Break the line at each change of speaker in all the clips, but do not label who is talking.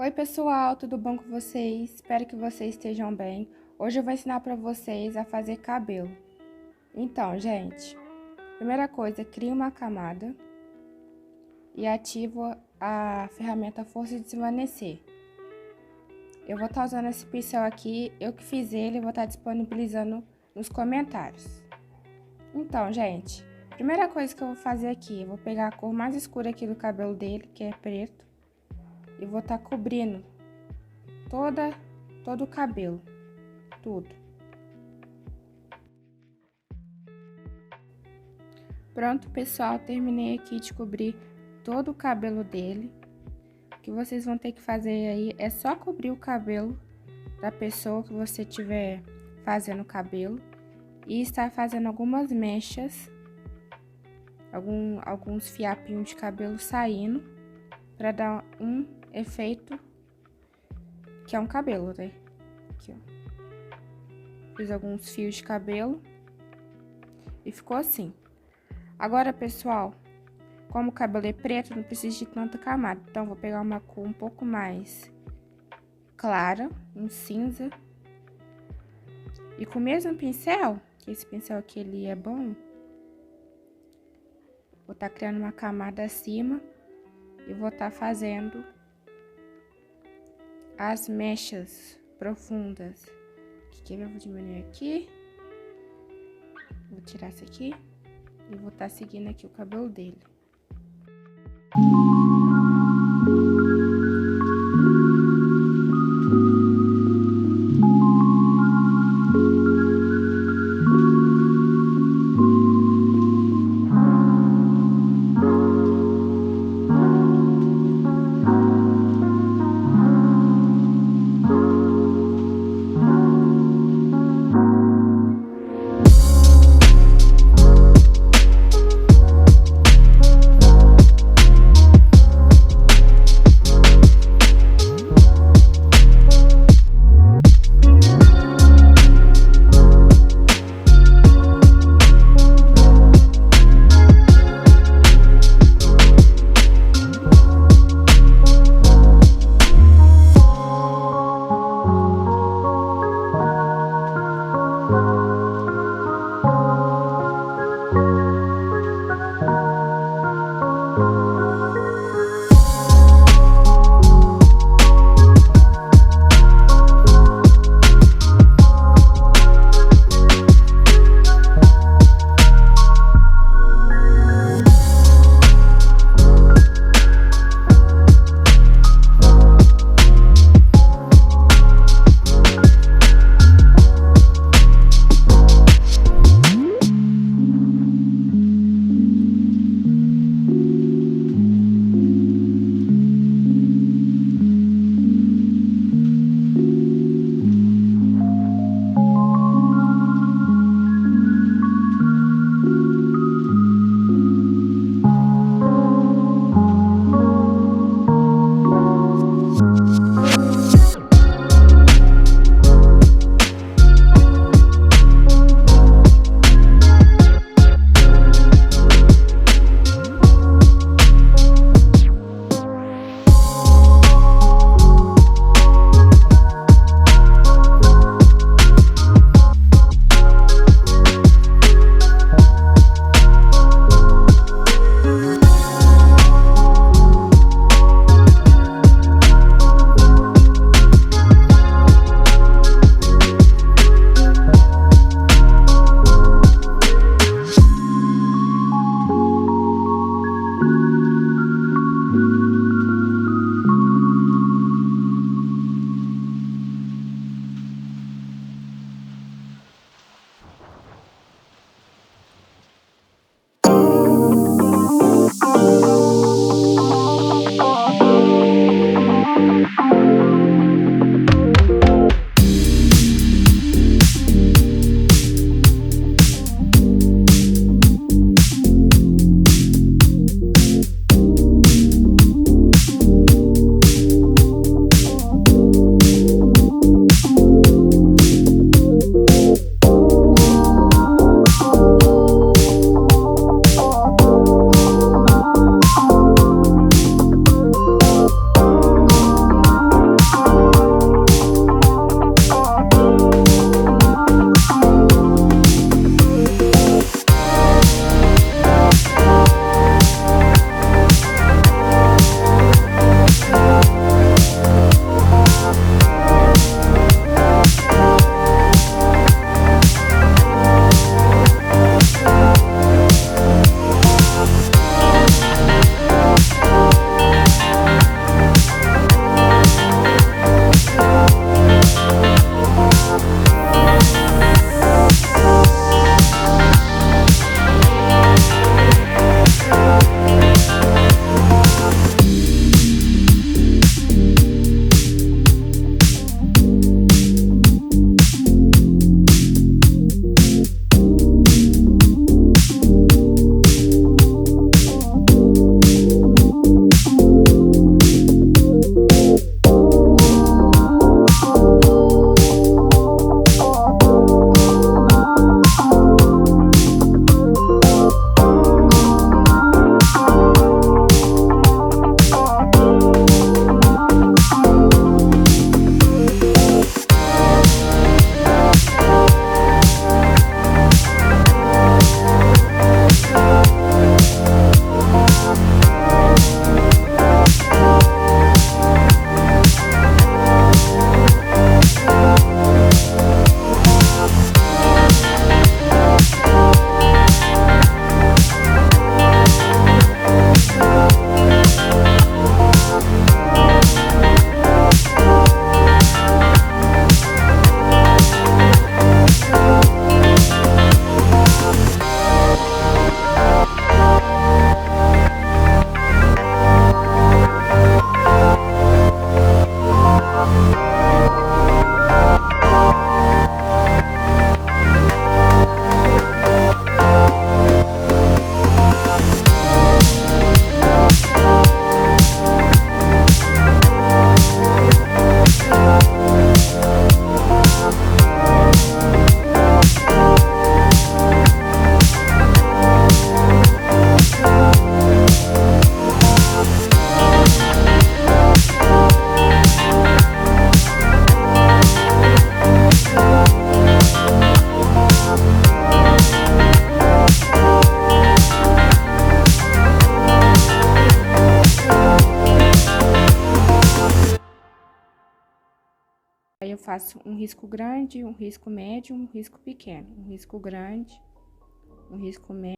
Oi pessoal, tudo bom com vocês? Espero que vocês estejam bem. Hoje eu vou ensinar para vocês a fazer cabelo. Então, gente, primeira coisa, crie uma camada e ativo a ferramenta força de desvanecer. Eu vou estar usando esse pincel aqui, eu que fiz ele, vou estar disponibilizando nos comentários. Então, gente, primeira coisa que eu vou fazer aqui, eu vou pegar a cor mais escura aqui do cabelo dele, que é preto. E vou estar cobrindo todo o cabelo, tudo. Pronto, pessoal, terminei aqui de cobrir todo o cabelo dele. O que vocês vão ter que fazer aí é só cobrir o cabelo da pessoa que você estiver fazendo o cabelo e estar fazendo algumas mechas, alguns fiapinhos de cabelo saindo para dar um efeito que é um cabelo, né? Aqui, ó. Fiz alguns fios de cabelo e ficou assim. Agora, pessoal, como o cabelo é preto, não precisa de tanta camada. Então, vou pegar uma cor um pouco mais clara, um cinza. E com o mesmo pincel, que esse pincel aqui ele é bom, vou estar criando uma camada acima e vou estar fazendo as mechas profundas. Quer ver? Eu vou diminuir aqui. Vou tirar isso aqui. E vou estar seguindo aqui o cabelo dele. faço um risco grande, um risco médio, um risco pequeno. Um risco grande, um risco médio.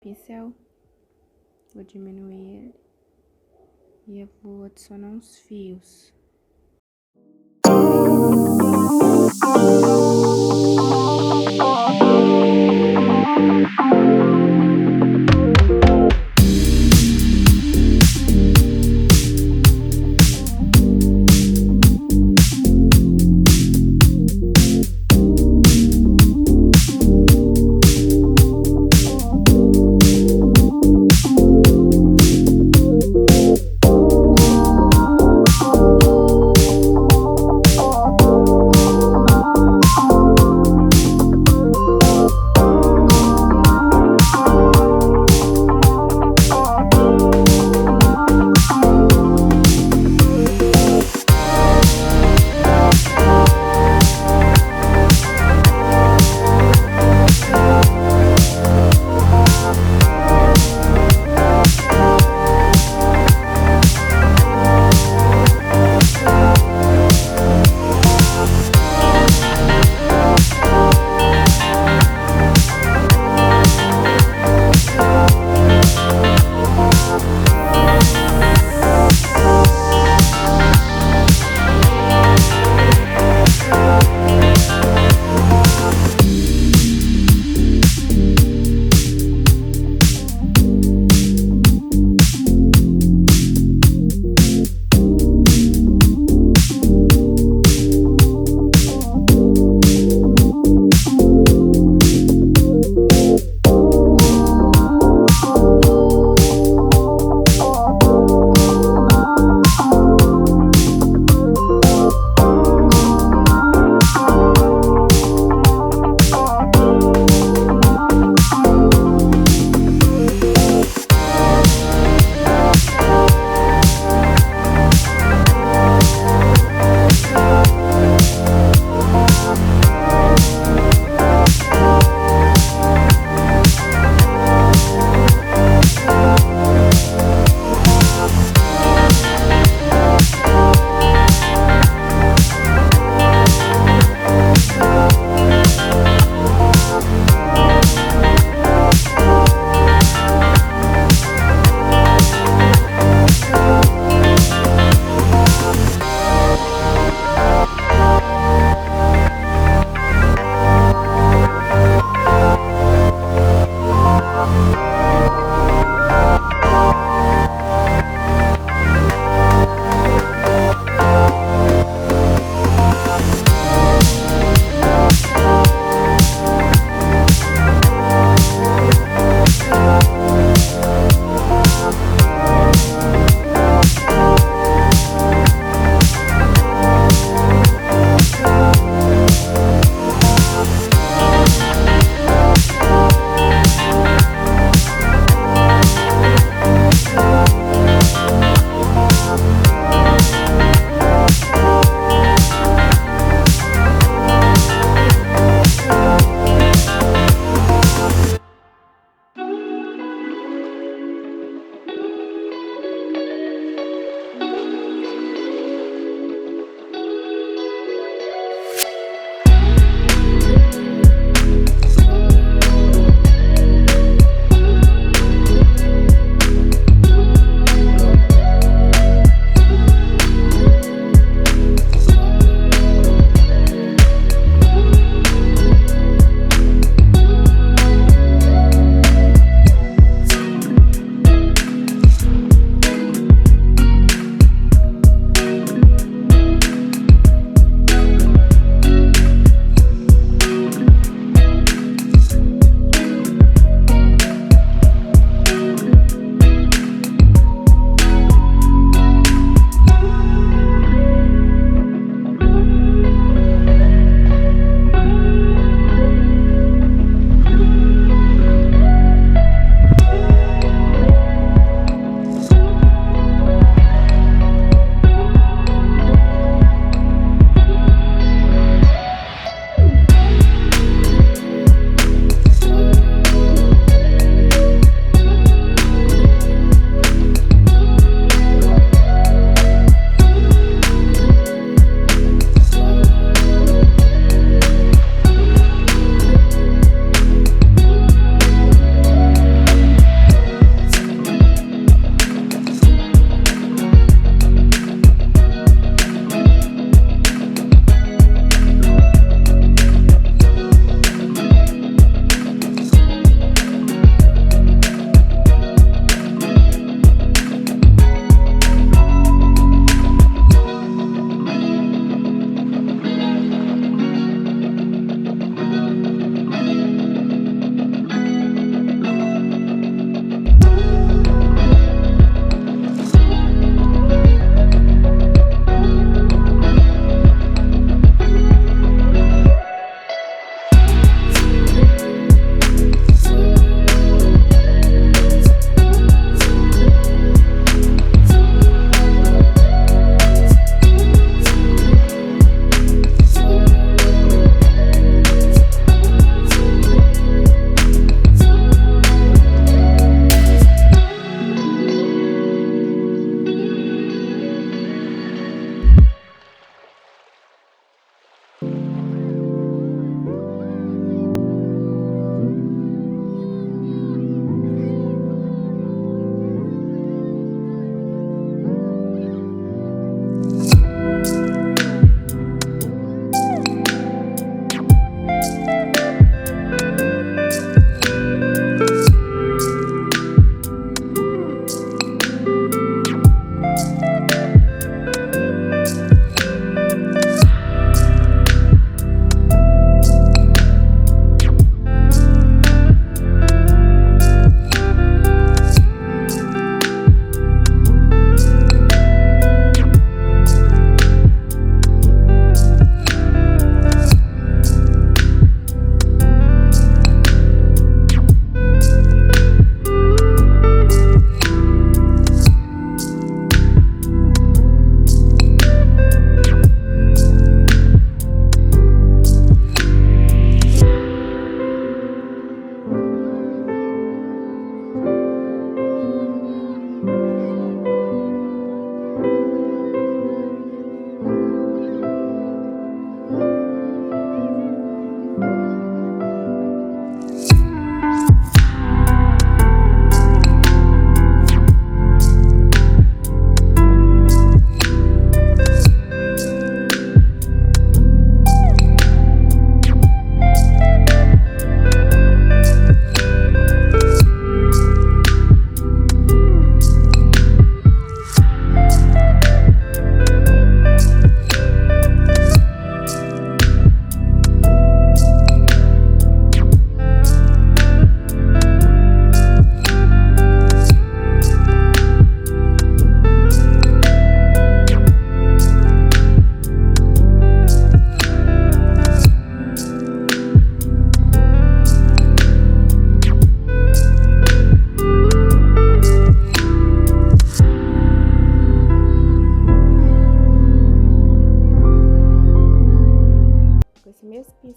Pincel, vou diminuir ele e eu vou adicionar uns fios.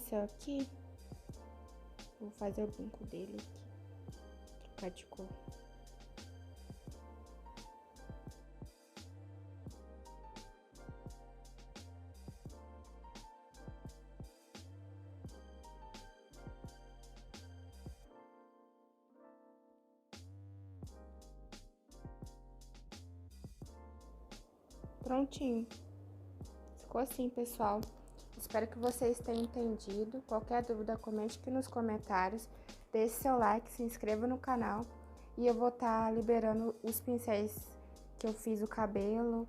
pincel aqui, vou fazer o brinco dele aqui, trocar de cor. Prontinho. Ficou assim, pessoal. Espero que vocês tenham entendido. Qualquer dúvida, comente aqui nos comentários. Deixe seu like, se inscreva no canal. E eu vou estar liberando os pincéis que eu fiz o cabelo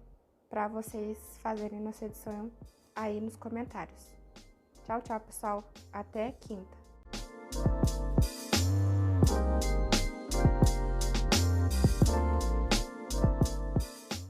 para vocês fazerem nossa edição aí nos comentários. Tchau, tchau, pessoal. Até quinta.